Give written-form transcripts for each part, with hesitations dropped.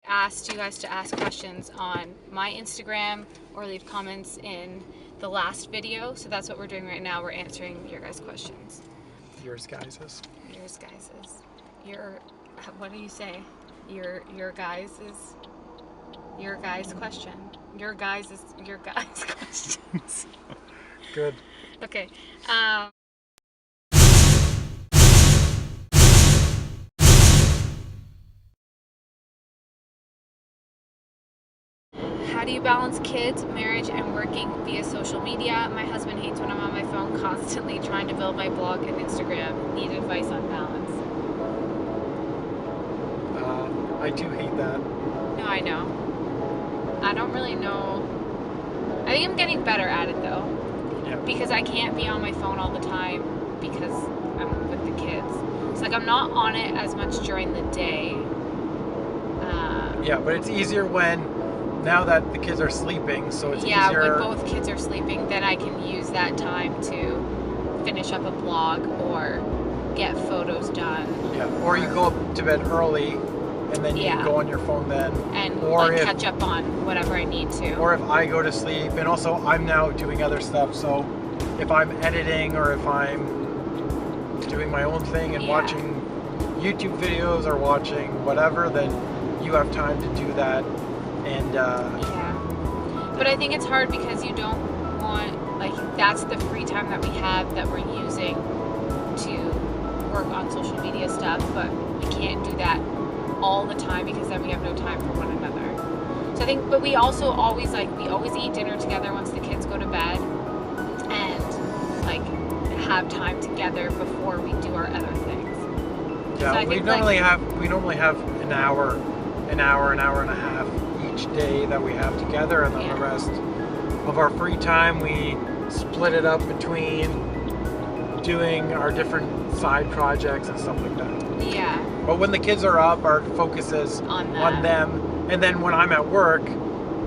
Asked you guys to ask questions on my Instagram or leave comments in the last video, so that's what we're doing right now. We're answering your guys' questions. Yours guys's. Yours guys's. Your, what do you say? Your guys' question. Your guys' questions. Good. Okay. How do you balance kids, marriage, and working via social media? My husband hates when I'm on my phone constantly trying to build my blog and Instagram. Need advice on balance. I do hate that. No, I know. I don't really know. I think I'm getting better at it though. Yeah. Because I can't be on my phone all the time because I'm with the kids. It's like I'm not on it as much during the day. Yeah, but it's easier now that the kids are sleeping, so it's yeah, easier. when both kids are sleeping, then I can use that time to finish up a blog or get photos done. Yeah, or you go up to bed early, and then you go on your phone then. And or like catch up on whatever I need to. Or if I go to sleep, and also I'm now doing other stuff, so if I'm editing or if I'm doing my own thing and watching YouTube videos or watching whatever, then you have time to do that. And but I think it's hard because you don't want, like, that's the free time that we have that we're using to work on social media stuff, but we can't do that all the time because then we have no time for one another. So I think, but we also always eat dinner together once the kids go to bed and like have time together before we do our other things. Yeah, so we normally have an hour and a half each day that we have together, and then the rest of our free time we split it up between doing our different side projects and stuff like that. Yeah. But when the kids are up, our focus is on them, and then when I'm at work,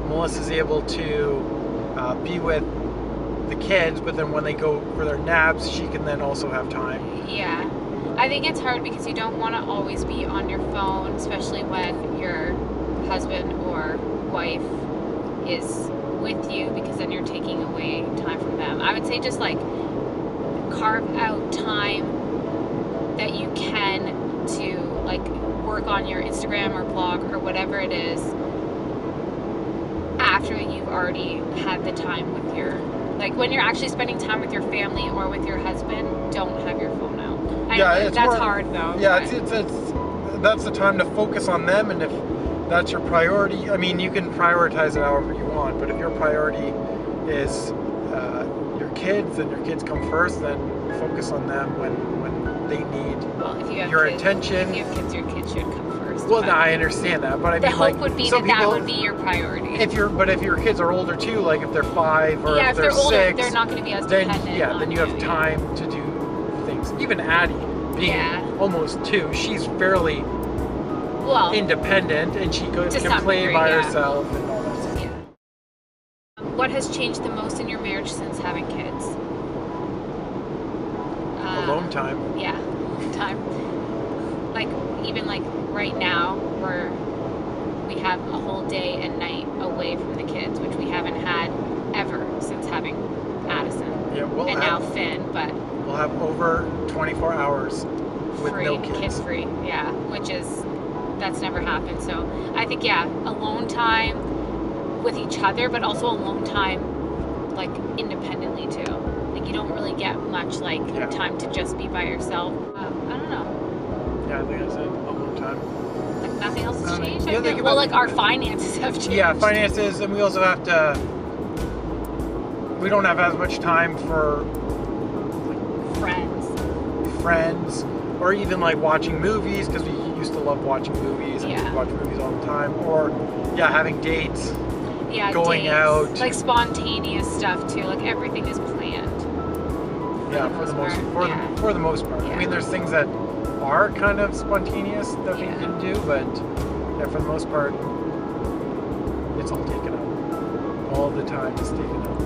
Melissa's able to be with the kids, but then when they go for their naps, she can then also have time. Yeah. I think it's hard because you don't want to always be on your phone, especially when your husband or wife is with you, because then you're taking away time from them. I would say just like carve out time that you can to like work on your Instagram or blog or whatever it is after you've already had the time with your, like when you're actually spending time with your family or with your husband, don't have your phone out. That's hard though. Yeah, it's that's the time to focus on them, and if that's your priority, I mean, you can prioritize it however you want, but if your priority is your kids and your kids come first, then focus on them when they need your attention. If you have kids, your kids should come first. Well, no, I understand that, but I mean, the hope would be that would be your priority. If your kids are older too, like if they're 5 or if they're 6, older, they're not going to be as dependent. Then you have time to do things. Even Addie, being almost 2, she's fairly independent, and she can play by herself and all that stuff. Yeah. What has changed the most in your marriage since having kids? Alone time. Yeah, time. Like even like right now, we have a whole day and night away from the kids, which we haven't had ever since having Addison. Yeah, now Finn, but we'll have over 24 hours with no kids. Kid free, yeah, that's never happened. So I think alone time with each other, but also alone time like independently too. Like you don't really get much time to just be by yourself. I don't know. Yeah, I think that's it. Alone time. Like nothing else has changed. Well, like our finances have changed. Yeah, finances, and we also have to. We don't have as much time for friends, or even like watching movies, because we used to love watching movies and we watch movies all the time, or having dates, going out, like spontaneous stuff too. Like everything is planned. Yeah, for the most part. I mean, there's things that are kind of spontaneous that we can do, but for the most part, it's all taken up. All the time is taken up.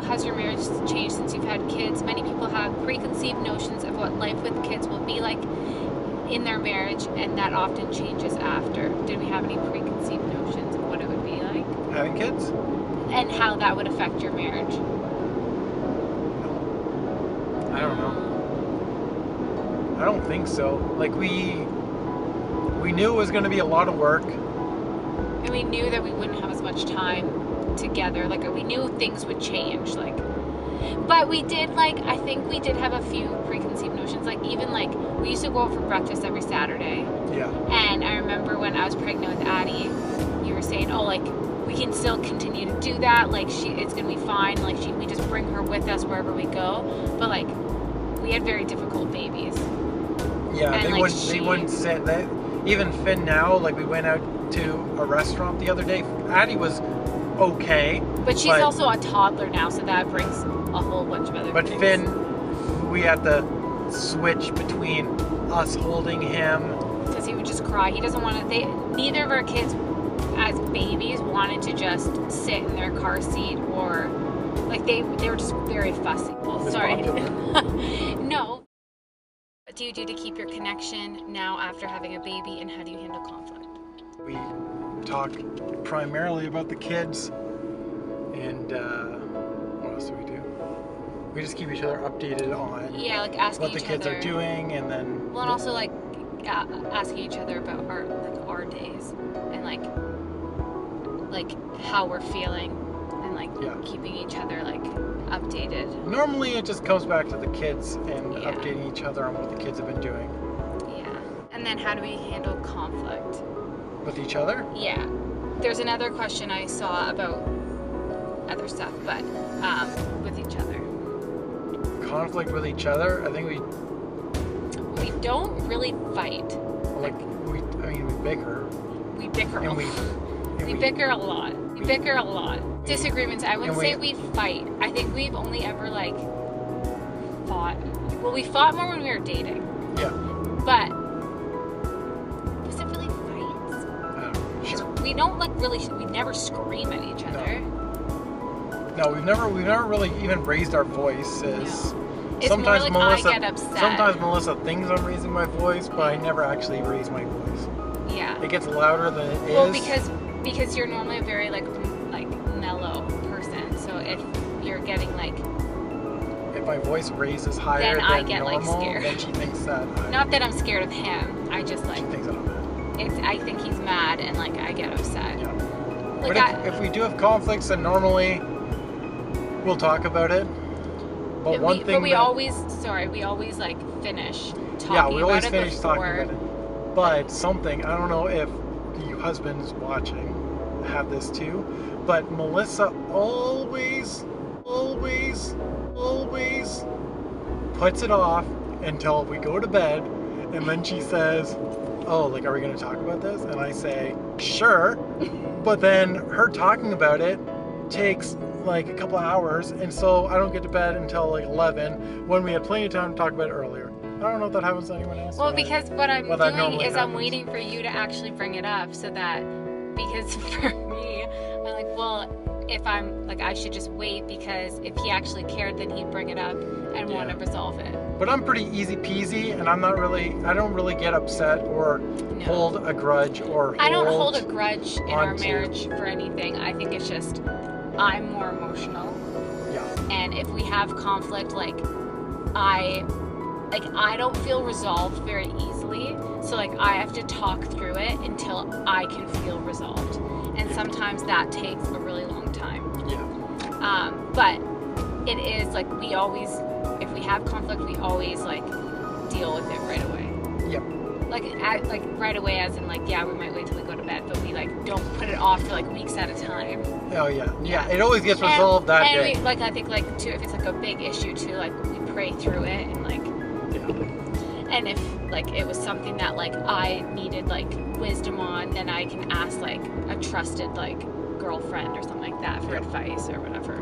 Has your marriage changed since you've had kids? Many people have preconceived notions of what life with kids will be like in their marriage, and that often changes after. Did have any preconceived notions of what it would be like? Having kids? And how that would affect your marriage? I don't know. I don't think so. Like we knew it was going to be a lot of work. And we knew that we wouldn't have as much time together. Like we knew things would change. Like, but we did I think we did have a few preconceived notions. Like even we used to go out for breakfast every Saturday. Yeah. And I remember when I was pregnant with Addie, you were saying, oh, we can still continue to do that. It's gonna be fine. We just bring her with us wherever we go. But we had very difficult babies. Yeah, and, they wouldn't sit. Even Finn now, we went out to a restaurant the other day. Addie was okay. But she's also a toddler now, so that brings a whole bunch of other But things. Finn, we had to switch between us holding him. Because he would just cry. He doesn't want to. Neither of our kids, as babies, wanted to just sit in their car seat or they were just very fussy. Well, sorry. No. What do you do to keep your connection now after having a baby, and how do you handle conflict? We talk primarily about the kids, and what else do we do? We just keep each other updated on asking what the kids are doing, and then and also asking each other about our days and how we're feeling and keeping each other updated. Normally it just comes back to the kids and updating each other on what the kids have been doing. Yeah. And then how do we handle conflict? With each other? Yeah. There's another question I saw about other stuff, but with each other. Conflict with each other? I think we don't really fight. we bicker. We bicker. And we bicker a lot. We bicker a lot. Disagreements. I wouldn't say we fight. I think we've only ever fought. Well, we fought more when we were dating. Yeah. But was it really fights? Sure. We don't we never scream at each other. No, we've never really even raised our voices. No. It's sometimes more Melissa, I get upset. Sometimes Melissa thinks I'm raising my voice, but I never actually raise my voice. Yeah. It gets louder than it is. Well, because you're normally a very mellow person, so if you're getting if my voice raises higher then than I get normal, scared. then she thinks that not that I'm scared of him. I just she thinks that I'm mad. I think he's mad and I get upset. Yeah. But if we do have conflicts, then normally we'll talk about it. But we always finish talking yeah, we always about finish it talking about it. But something, I don't know if you husbands watching have this too, but Melissa always puts it off until we go to bed, and then she says, oh, are we going to talk about this? And I say, sure. But then her talking about it takes a couple of hours, and so I don't get to bed until 11 when we had plenty of time to talk about it earlier. I don't know if that happens to anyone else. Well, because what I'm doing is happens. I'm waiting for you to actually bring it up because for me, I'm well, if I'm I should just wait, because if he actually cared, then he'd bring it up and want to resolve it. But I'm pretty easy peasy, and I don't really get upset or hold a grudge or I don't hold a grudge in our marriage for anything. I think it's just I'm more emotional. Yeah. And if we have conflict, I don't feel resolved very easily. So I have to talk through it until I can feel resolved. And sometimes that takes a really long time. Yeah. But it is we always, if we have conflict, we always deal with it right away. Yep. Right away, as in we might wait till we go to bed, but we don't put it off for weeks at a time. Oh yeah. Yeah. It always gets resolved that day. And I think too, if it's a big issue too, we pray through it and and if it was something that I needed wisdom on, then I can ask a trusted girlfriend or something like that for advice or whatever.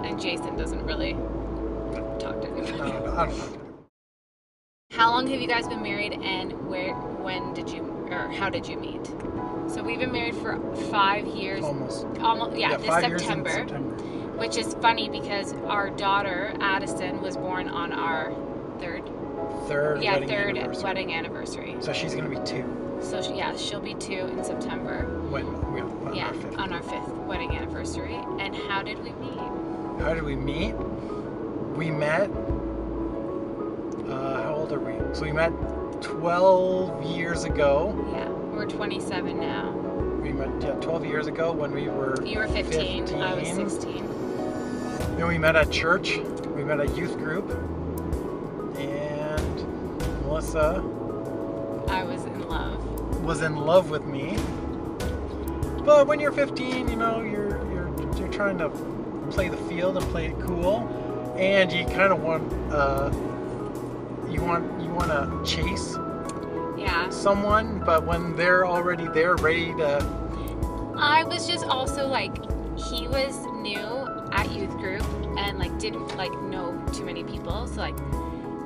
And Jason doesn't really talk to anybody. No, I don't talk to anybody. How long have you guys been married, and how did you meet? So we've been married for 5 years. Almost. Yeah, this 5 years in September. Which is funny because our daughter Addison was born on our third wedding wedding anniversary. So she's gonna be 2. So she'll be 2 in September. When on Yeah, our 5th. on our 5th wedding anniversary. And how did we meet? How did we meet? We met. How old are we? So we met 12 years ago. Yeah, we're 27 now. We met 12 years ago when we were. You were 15. I was 16. Then we met at church. We met at youth group. And Melissa I was in love. was in love with me. But when you're 15, you know, you're trying to play the field and play it cool, and you kind of want you want to chase Yeah. someone, but when they're already there, ready to. I was just also like, he was new at youth group and like didn't like know too many people, so like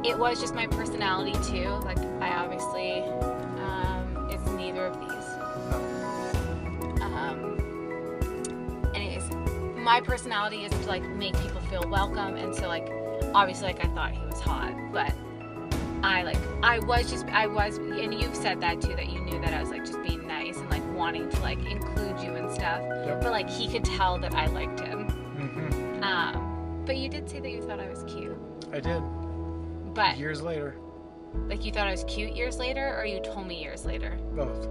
it was just my personality too. Like I obviously is neither of these. Anyways, my personality is to like make people feel welcome, and so like obviously like I thought he was hot, but I was, and you've said that too, that you knew that I was like just being nice and like wanting to like include you and stuff. Yep. But like he could tell that I liked him. Mm-hmm. But you did say that you thought I was cute. I did. But Years later. like you thought I was cute years later, or you told me years later? Both.